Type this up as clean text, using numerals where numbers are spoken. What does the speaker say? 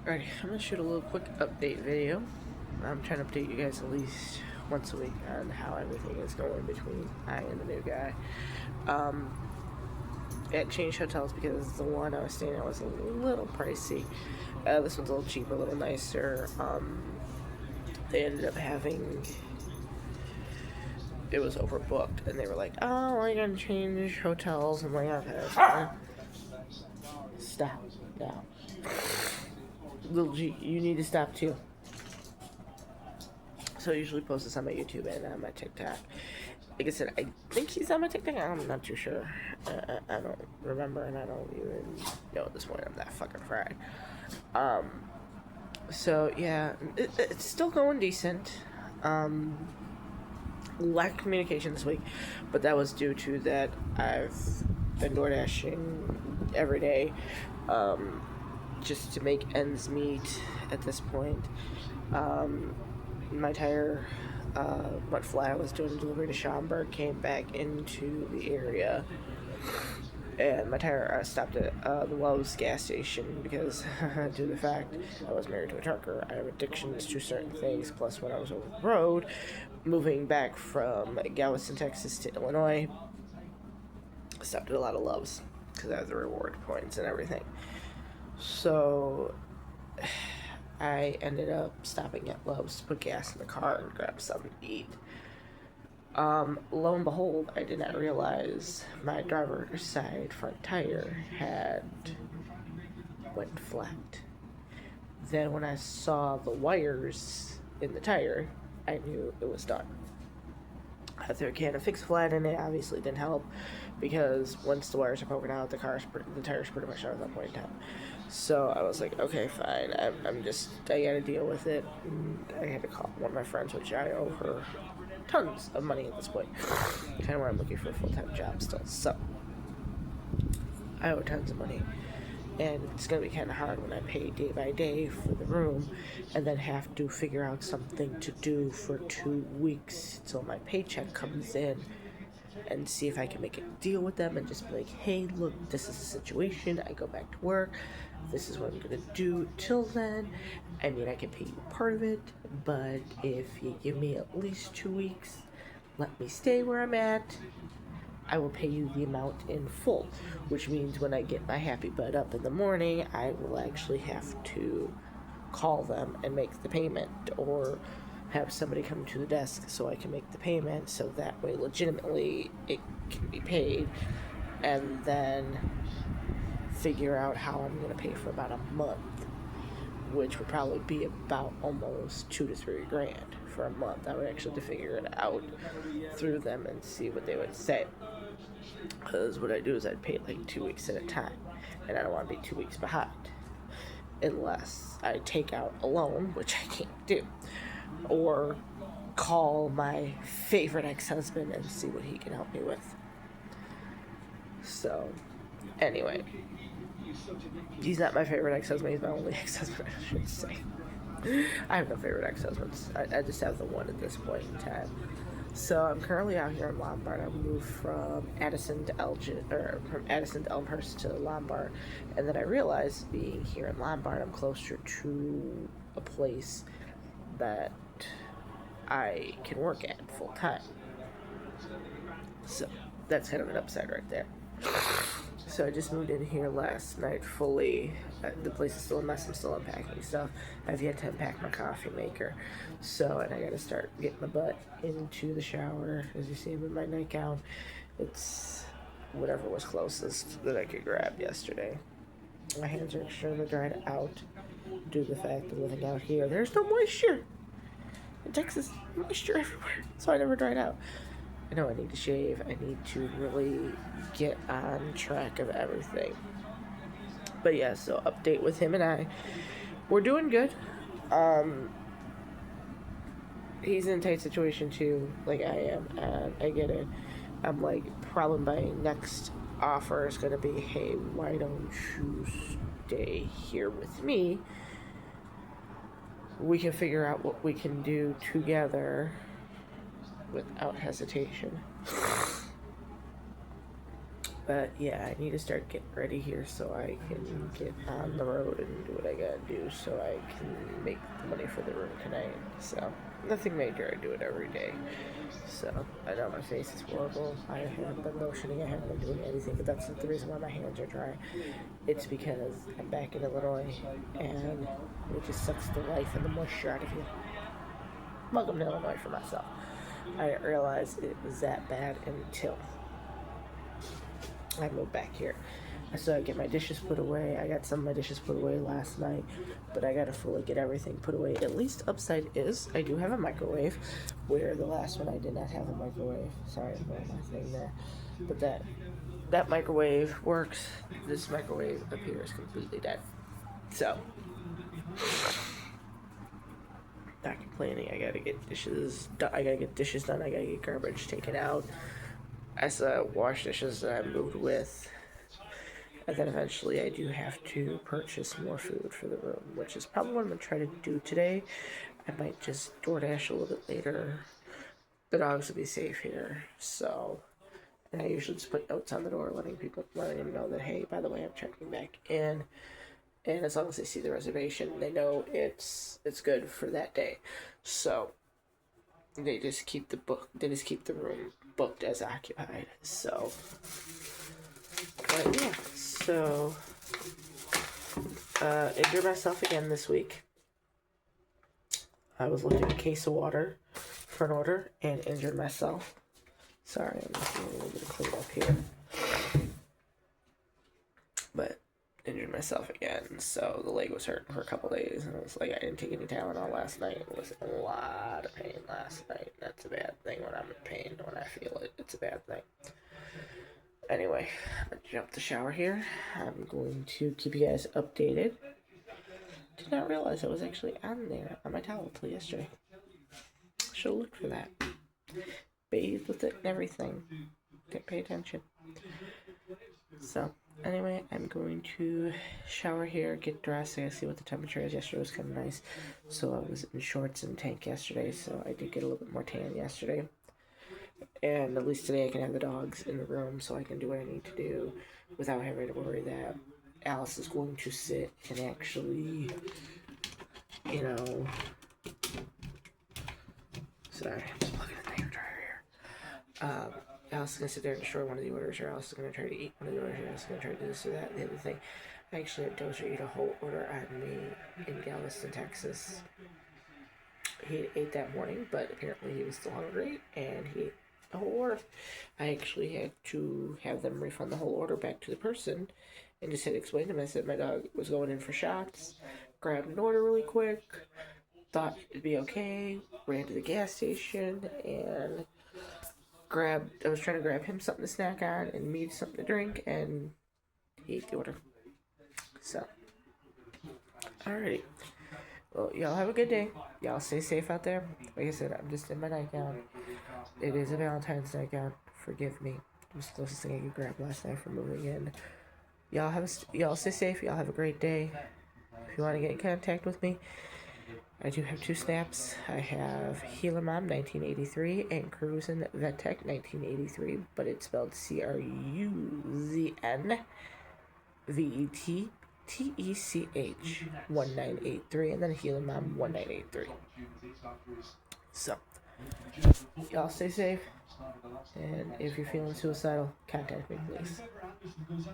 Alrighty, I'm gonna shoot a little quick update video. I'm trying to update you guys at least once a week on how everything is going between I and the new guy. It changed hotels because the one I was staying at was a little pricey. This one's a little cheaper, a little nicer. They ended up having it was overbooked, and they were like, "Oh, we're gonna change hotels." I'm like, "Okay, stop now." Little G, you need to stop too. So I usually post this on my YouTube and on my TikTok. Like I said, I think he's on my TikTok. I'm not too sure. I don't remember, and I don't even know at this point. I'm that fucking fried. So yeah, it's still going decent. Lack of communication this week, but that was due to that I've been door dashing every day, just to make ends meet at this point. My tire went flat. I was doing a delivery to Schaumburg, came back into the area, and my tire stopped at the Lowe's gas station because due to the fact I was married to a trucker, I have addictions to certain things, plus when I was over the road, moving back from Galveston, Texas to Illinois, I stopped at a lot of Lowe's because I have the reward points and everything. So I ended up stopping at Lowe's to put gas in the car and grab something to eat. Lo and behold, I did not realize my driver's side front tire had went flat. Then when I saw the wires in the tire, I knew it was done. I threw a can of Fix Flat in it. Obviously didn't help because once the wires are poking out, the tire's pretty much out at that point in time. So I was like, okay, fine. I gotta deal with it. And I had to call one of my friends, which I owe her tons of money at this point. Kind of why I'm looking for a full-time job still. So I owe tons of money. And it's going to be kind of hard when I pay day by day for the room and then have to figure out something to do for 2 weeks until my paycheck comes in and see if I can make a deal with them and just be like, hey, look, this is the situation. I go back to work. This is what I'm going to do till then. I mean, I can pay you part of it, but if you give me at least 2 weeks, let me stay where I'm at, I will pay you the amount in full, which means when I get my happy butt up in the morning, I will actually have to call them and make the payment, or have somebody come to the desk so I can make the payment, so that way legitimately it can be paid, and then figure out how I'm going to pay for about a month, which would probably be about almost 2 to 3 grand for a month. I would actually have to figure it out through them and see what they would say. Because what I do is I'd pay like 2 weeks at a time, and I don't want to be 2 weeks behind unless I take out a loan, which I can't do, or call my favorite ex-husband and see what he can help me with. So anyway, he's not my favorite ex-husband, he's my only ex-husband, I should say. I have no favorite ex-husbands. I just have the one at this point in time. So I'm currently out here in Lombard. I moved from Addison to Elmhurst to Lombard, and then I realized being here in Lombard, I'm closer to a place that I can work at full time. So that's kind of an upside right there. So I just moved in here last night fully. The place is still a mess. I'm still unpacking stuff. I've yet to unpack my coffee maker. And I gotta start getting my butt into the shower. As you see, I'm in my nightgown. It's whatever was closest that I could grab yesterday. My hands are extremely dried out due to the fact of living out here. There's no moisture. In Texas, moisture everywhere. So I never dried out. I know I need to shave. I need to really get on track of everything. But yeah, so update with him and I. We're doing good. He's in a tight situation too, like I am, and I get it. I'm like, probably my next offer is gonna be, hey, why don't you stay here with me? We can figure out what we can do together without hesitation. But yeah, I need to start getting ready here so I can get on the road and do what I gotta do so I can make the money for the room tonight. So nothing major. I do it every day. So I know my face is horrible. I haven't been lotioning. I haven't been doing anything. But that's not the reason why my hands are dry. It's because I'm back in Illinois and it just sucks the life and the moisture out of you. Welcome to Illinois for myself. I didn't realize it was that bad until I moved back here. I still gotta get my dishes put away. I got some of my dishes put away last night, but I gotta fully get everything put away. At least upside is I do have a microwave, where the last one I did not have a microwave. Sorry about my thing there, but that microwave works. This microwave up here is completely dead. So not complaining. I gotta get dishes done. I gotta get dishes done. I gotta get garbage taken out. I still wash dishes that I moved with. And then eventually I do have to purchase more food for the room, which is probably what I'm going to try to do today. I might just DoorDash a little bit later. The dogs will be safe here, so... And I usually just put notes on the door letting them know that, hey, by the way, I'm checking back in. And as long as they see the reservation, they know it's good for that day. So... They just keep the room booked as occupied. So, but yeah, so injured myself again this week. I was looking at a case of water for an order and injured myself. Sorry, I'm just doing a little bit of clean up here. But injured myself again, so the leg was hurting for a couple days, and I was like, I didn't take any Tylenol last night. It was in a lot of pain last night. That's a bad thing when I'm in pain. When I feel it, it's a bad thing. Anyway, I jumped the shower here. I'm going to keep you guys updated. Did not realize I was actually on there on my towel till yesterday. Should have looked for that. Bathed with it and everything. Didn't pay attention. So, anyway, I'm going to shower here, get dressed. I gotta see what the temperature is. Yesterday was kind of nice. So I was in shorts and tank yesterday, so I did get a little bit more tan yesterday. And at least today I can have the dogs in the room so I can do what I need to do without having to worry that Alice is going to sit and actually, sorry, I'm plugging in the hair dryer here. Alice is going to sit there and destroy one of the orders, or Alice is going to try to eat one of the orders, or Alice is going to try to do this or that and the other thing. I actually had Dozer eat a whole order on me in Galveston, Texas. He ate that morning, but apparently he was still hungry, and he ate the whole order. I actually had to have them refund the whole order back to the person, and just had to explain to him. I said my dog was going in for shots, grabbed an order really quick, thought it'd be okay, ran to the gas station, and I was trying to grab him something to snack on, and me something to drink, and he ate the order. So, alrighty. Well, y'all have a good day. Y'all stay safe out there. Like I said, I'm just in my nightgown. It is a Valentine's nightgown. Forgive me. It was the closest thing I could grab last night from moving in. Y'all stay safe. Y'all have a great day. If you want to get in contact with me, I do have 2 snaps. I have Healer Mom 1983 and Cruisin' Vet Tech 1983, but it's spelled CRUZN VET TECH 1983, and then Healing Mom 1983. So, y'all stay safe, and if you're feeling suicidal, contact me, please.